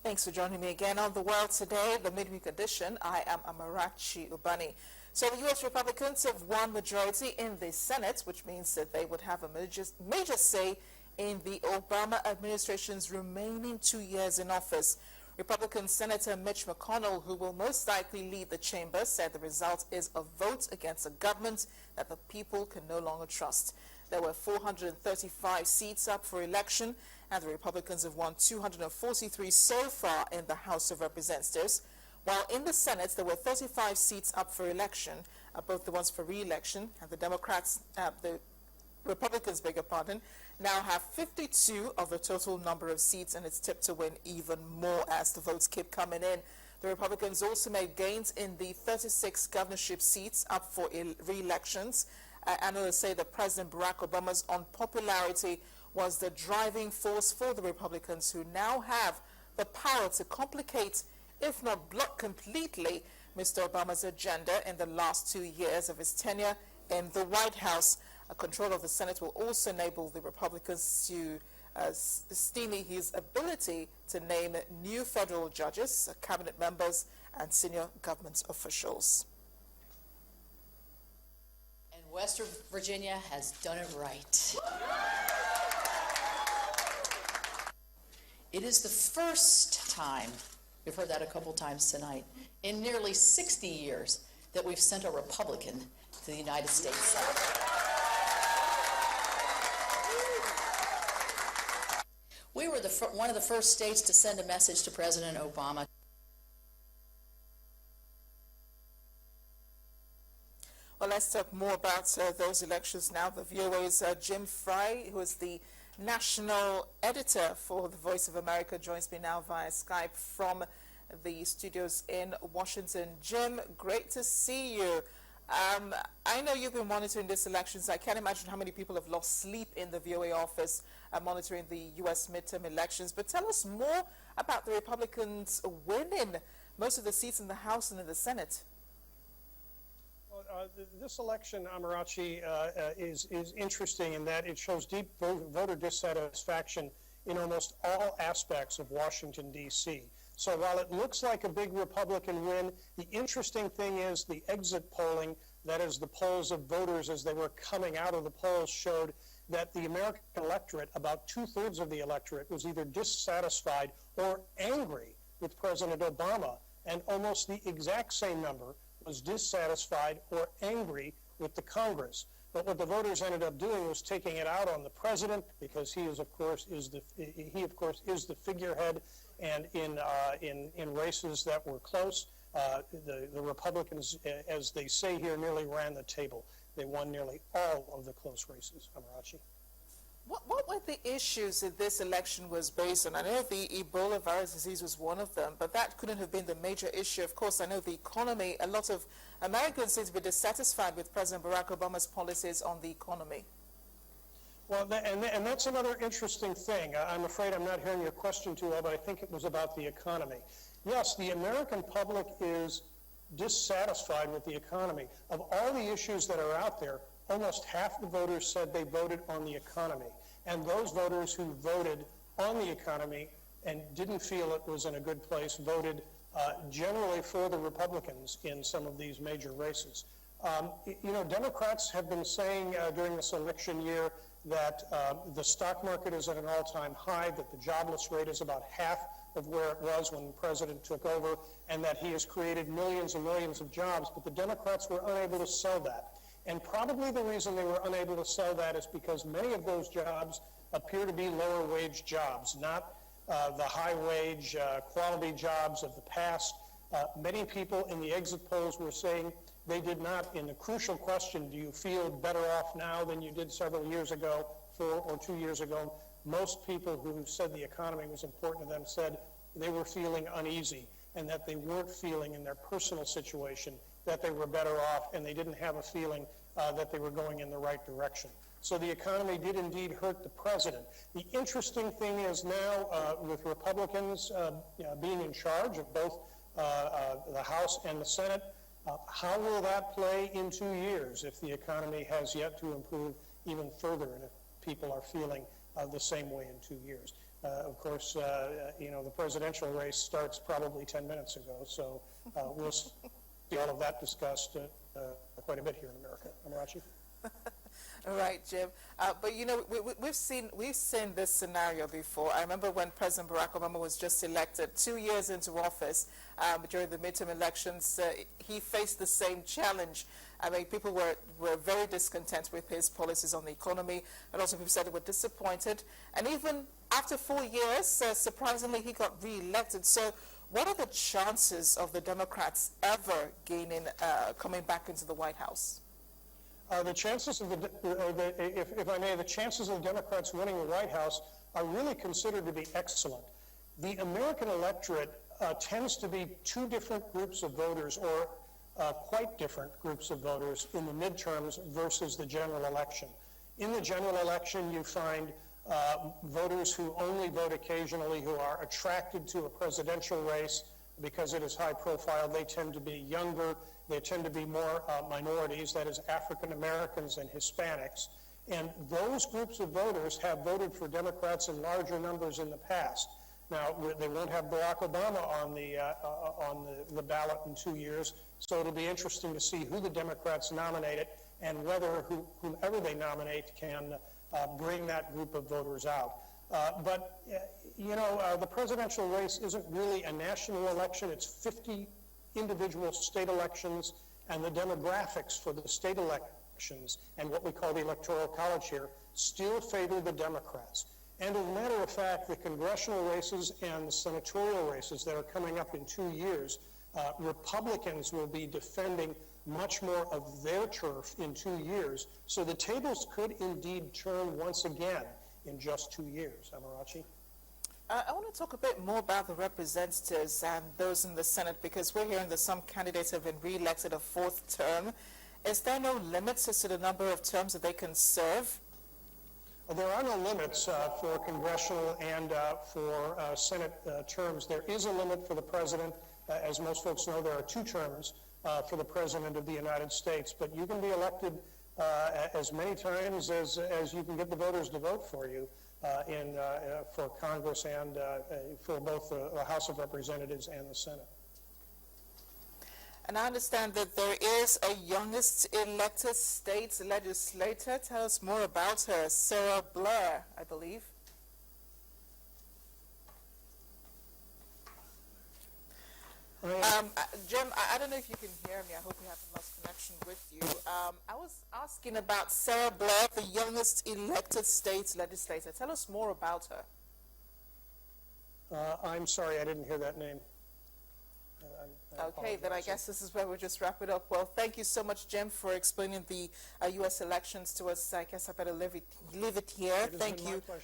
Thanks for joining me again on The World Today, the midweek edition. I am Amarachi Ubani. So the U.S. Republicans have won majority in the Senate, which means that they would have a major say in the Obama administration's remaining 2 years in office. Republican Senator Mitch McConnell, who will most likely lead the chamber, said the result is a vote against a government that the people can no longer trust. There were 435 seats up for election, and the Republicans have won 243 so far in the House of Representatives. While in the Senate, there were 35 seats up for election, both the ones for re-election, and the Republicans, beg your pardon, now have 52 of the total number of seats, and it's tipped to win even more as the votes keep coming in. The Republicans also made gains in the 36 governorship seats up for re-elections. Analysts say that President Barack Obama's unpopularity was the driving force for the Republicans, who now have the power to complicate, if not block completely, Mr. Obama's agenda in the last 2 years of his tenure in the White House. A control of the Senate will also enable the Republicans to stymie his ability to name new federal judges, cabinet members, and senior government officials. And West Virginia has done it right. It is the first time, we've heard that a couple times tonight, in nearly 60 years that we've sent a Republican to the United States Senate. We were one of the first states to send a message to President Obama. Well, let's talk more about those elections now. The VOA's Jim Fry, who is the national editor for The Voice of America, joins me now via Skype from the studios in Washington. Jim, great to see you. I know you've been monitoring this election, so I can't imagine how many people have lost sleep in the VOA office monitoring the U.S. midterm elections. But tell us more about the Republicans winning most of the seats in the House and in the Senate. This election, Amarachi, is interesting in that it shows deep voter dissatisfaction in almost all aspects of Washington, D.C. So while it looks like a big Republican win, the interesting thing is the exit polling, that is the polls of voters as they were coming out of the polls, showed that the American electorate, about 2/3 of the electorate, was either dissatisfied or angry with President Obama, and almost the exact same number was dissatisfied or angry with the Congress. But what the voters ended up doing was taking it out on the president, because he is, of course, is the figurehead. And in races that were close, the Republicans, as they say here, nearly ran the table. They won nearly all of the close races, Amarachi. What were the issues that this election was based on? I know the Ebola virus disease was one of them, but that couldn't have been the major issue. Of course, I know the economy, a lot of Americans seem to be dissatisfied with President Barack Obama's policies on the economy. Well, and that's another interesting thing. I'm afraid I'm not hearing your question too well, but I think it was about the economy. Yes, the American public is dissatisfied with the economy. Of all the issues that are out there, almost half the voters said they voted on the economy. And those voters who voted on the economy and didn't feel it was in a good place voted generally for the Republicans in some of these major races. You know, Democrats have been saying during this election year that the stock market is at an all-time high, that the jobless rate is about half of where it was when the president took over, and that he has created millions and millions of jobs, but the Democrats were unable to sell that. And probably the reason they were unable to sell that is because many of those jobs appear to be lower wage jobs, not the high wage quality jobs of the past. Many people in the exit polls were saying they did not, in the crucial question, do you feel better off now than you did several years ago, 4 or 2 years ago? Most people who said the economy was important to them said they were feeling uneasy and that they weren't feeling in their personal situation that they were better off, and they didn't have a feeling that they were going in the right direction. So the economy did indeed hurt the president. The interesting thing is now with Republicans being in charge of both the House and the Senate, how will that play in 2 years if the economy has yet to improve even further and if people are feeling the same way in 2 years. Of course, the presidential race starts probably 10 minutes ago, so we'll see all of that discussed quite a bit here in America. Amarachi? All right, Jim. But we've seen this scenario before. I remember when President Barack Obama was just elected 2 years into office during the midterm elections. He faced the same challenge. I mean, people were very discontent with his policies on the economy, and also people said they were disappointed. And even after 4 years, surprisingly, he got re-elected. So what are the chances of the Democrats ever coming back into the White House? The chances of if I may, the chances of the Democrats winning the White House are really considered to be excellent. The American electorate tends to be two different groups of voters, or quite different groups of voters in the midterms versus the general election. In the general election, you find voters who only vote occasionally, who are attracted to a presidential race because it is high profile. They tend to be younger. They tend to be more minorities, that is African Americans and Hispanics. And those groups of voters have voted for Democrats in larger numbers in the past. Now, they won't have Barack Obama on the ballot in 2 years, so it'll be interesting to see who the Democrats nominate and whether whomever they nominate can bring that group of voters out. The presidential race isn't really a national election. It's 50 individual state elections, and the demographics for the state elections and what we call the Electoral College here still favor the Democrats. And as a matter of fact, the congressional races and the senatorial races that are coming up in 2 years, Republicans will be defending much more of their turf in 2 years. So the tables could indeed turn once again in just 2 years. Amarachi? I want to talk a bit more about the representatives and those in the Senate, because we're hearing that some candidates have been re-elected a fourth term. Is there no limits as to the number of terms that they can serve? Well, there are no limits for congressional and for Senate terms. There is a limit for the president. As most folks know, there are 2 terms for the president of the United States, but you can be elected as many times as you can get the voters to vote for you for Congress and for both the House of Representatives and the Senate. And I understand that there is a youngest elected state legislator. Tell us more about her, Sarah Blair, I believe. Jim, I don't know if you can hear me. I hope you haven't lost connection with you. I was asking about Sarah Blair, the youngest elected state legislator. Tell us more about her. I'm sorry, I didn't hear that name. Okay, then I guess this is where we'll just wrap it up. Well, thank you so much, Jim, for explaining the U.S. elections to us. I guess I better leave it here. Thank you.